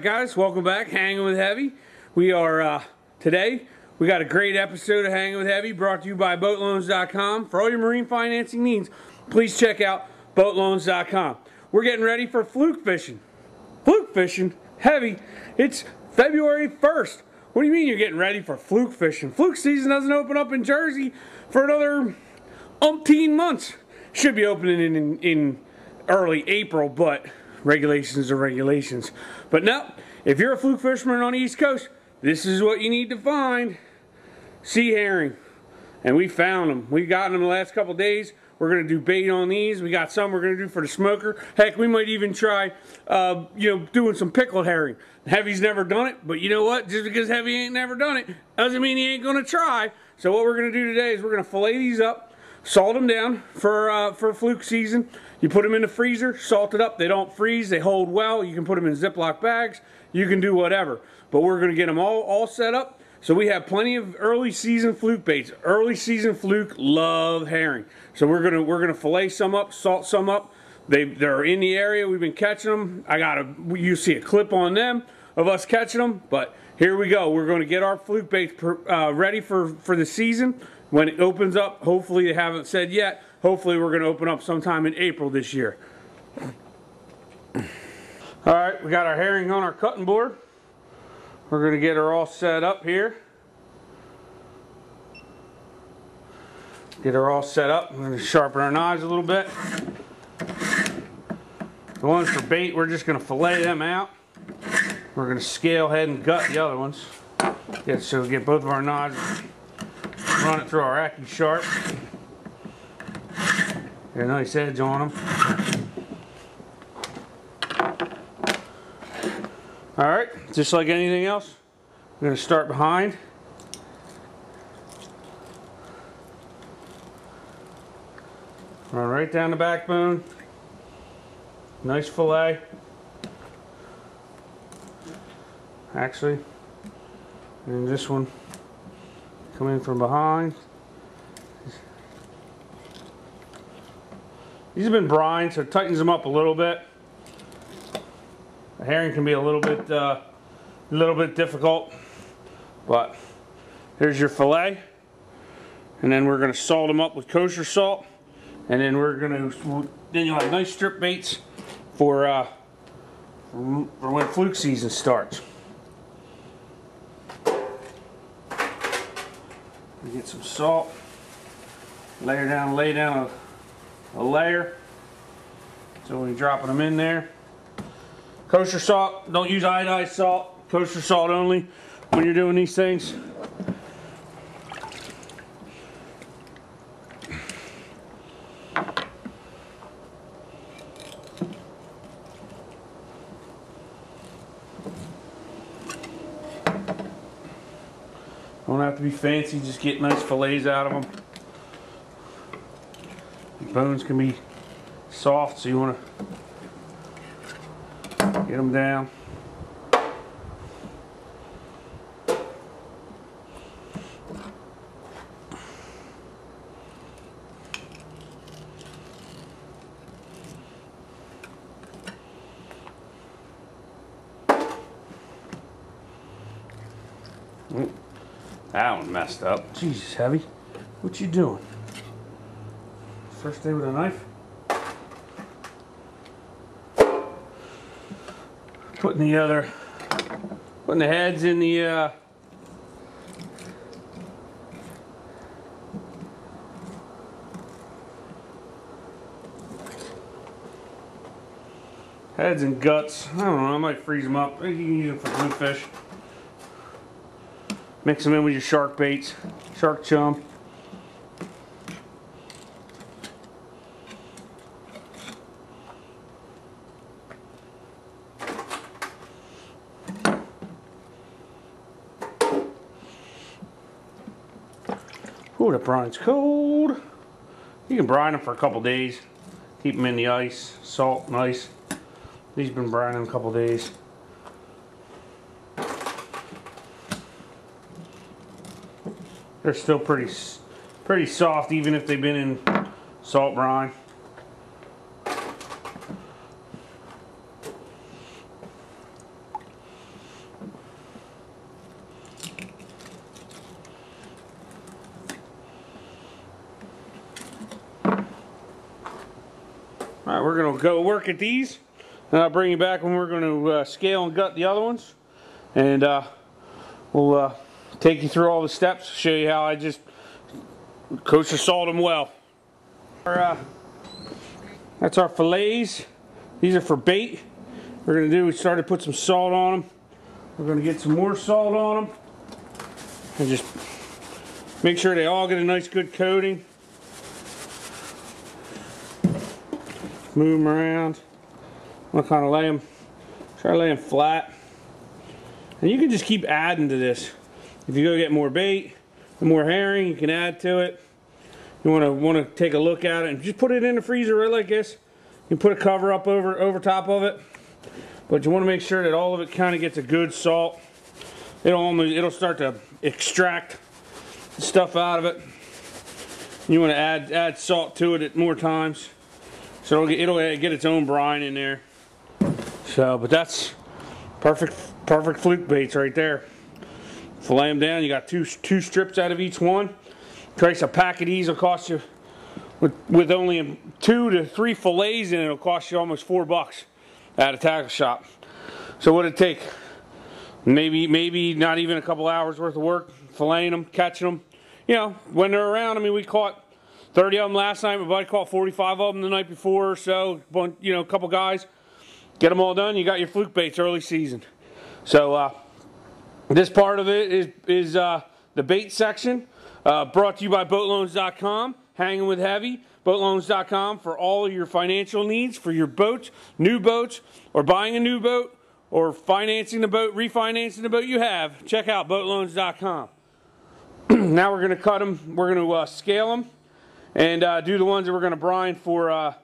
guys, welcome back. Hanging with Heavy. We are today. We got a great episode of Hanging with Heavy, brought to you by BoatLoans.com. For all your marine financing needs, please check out BoatLoans.com. We're getting ready for fluke fishing. Fluke fishing, Heavy. It's February 1st. What do you mean you're getting ready for fluke fishing? Fluke season doesn't open up in Jersey for another umpteen months. Should be opening in early April, but regulations are regulations. But no, if you're a fluke fisherman on the East Coast, this is what you need to find. Sea herring. And we found them. We've gotten them the last couple days. We're going to do bait on these. We got some we're going to do for the smoker. Heck, we might even try, doing some pickled herring. Heavy's never done it, but you know what? Just because Heavy ain't never done it, doesn't mean he ain't going to try. So what we're going to do today is we're going to fillet these up, salt them down for fluke season. You put them in the freezer, salt it up. They don't freeze. They hold well. You can put them in Ziploc bags. You can do whatever. But we're going to get them all set up. So we have plenty of early season fluke baits. Early season fluke love herring. So we're gonna fillet some up, salt some up. They're in the area. We've been catching them. You see a clip on them of us catching them. But here we go. We're going to get our fluke baits ready for the season. When it opens up, hopefully they haven't said yet. Hopefully we're going to open up sometime in April this year. All right, we got our herring on our cutting board. We're going to get her all set up here. Get her all set up. We're going to sharpen our knives a little bit. The ones for bait, we're just going to fillet them out. We're going to scale, head, and gut the other ones. So we get both of our knives, run it through our AccuSharp. Get a nice edge on them. Alright, just like anything else, we're going to start behind. Run right down the backbone. Nice fillet. Actually, and this one, come in from behind. These have been brined, so it tightens them up a little bit. The herring can be a little bit difficult, but here's your fillet, and then we're going to salt them up with kosher salt, and then then you'll have nice strip baits for when fluke season starts. We get some salt, lay down a layer. So we're dropping them in there. Kosher salt, don't use iodized salt, kosher salt only when you're doing these things. Don't have to be fancy, just get nice fillets out of them. The bones can be soft, so you want to get them down. That one messed up. Jesus, Heavy. What you doing? First day with a knife? Putting the heads in the heads and guts. I don't know, I might freeze them up. You can use them for bluefish. Mix them in with your shark baits, shark chum. Ooh, the brine's cold. You can brine them for a couple days. Keep them in the ice, salt and ice. These have been brining a couple days. They're still pretty soft even if they've been in salt brine. we're going to go work at these, and I'll bring you back when we're going to scale and gut the other ones, and we'll take you through all the steps, show you how I just kosher salt them well. That's our fillets. These are for bait. We're going to do, we started to put some salt on them. We're going to get some more salt on them, and just make sure they all get a nice good coating. Move them around. I'm going to kind of lay them, try to lay them flat. And you can just keep adding to this. If you go get more bait and more herring, you can add to it. You want to take a look at it and just put it in the freezer right like this. You can put a cover up over top of it. But you want to make sure that all of it kind of gets a good salt. It'll start to extract the stuff out of it. You want to add salt to it at more times, so it'll get its own brine in there. So, but that's perfect fluke baits right there. Fillet them down. You got two strips out of each one. Price a pack of these will cost you, with only 2 to 3 fillets in it, it'll cost you almost $4 at a tackle shop. So what'd it take? Maybe not even a couple hours worth of work, filleting them, catching them. You know, when they're around. I mean, we caught 30 of them last night. My buddy caught 45 of them the night before or so. You know, a couple guys. Get them all done. You got your fluke baits early season. So this part of it is the bait section. Brought to you by boatloans.com. Hanging with Heavy. Boatloans.com for all of your financial needs for your boats, new boats, or buying a new boat, or financing the boat, refinancing the boat you have. Check out boatloans.com. Now we're going to cut them. We're going to scale them and do the ones that we're going to brine for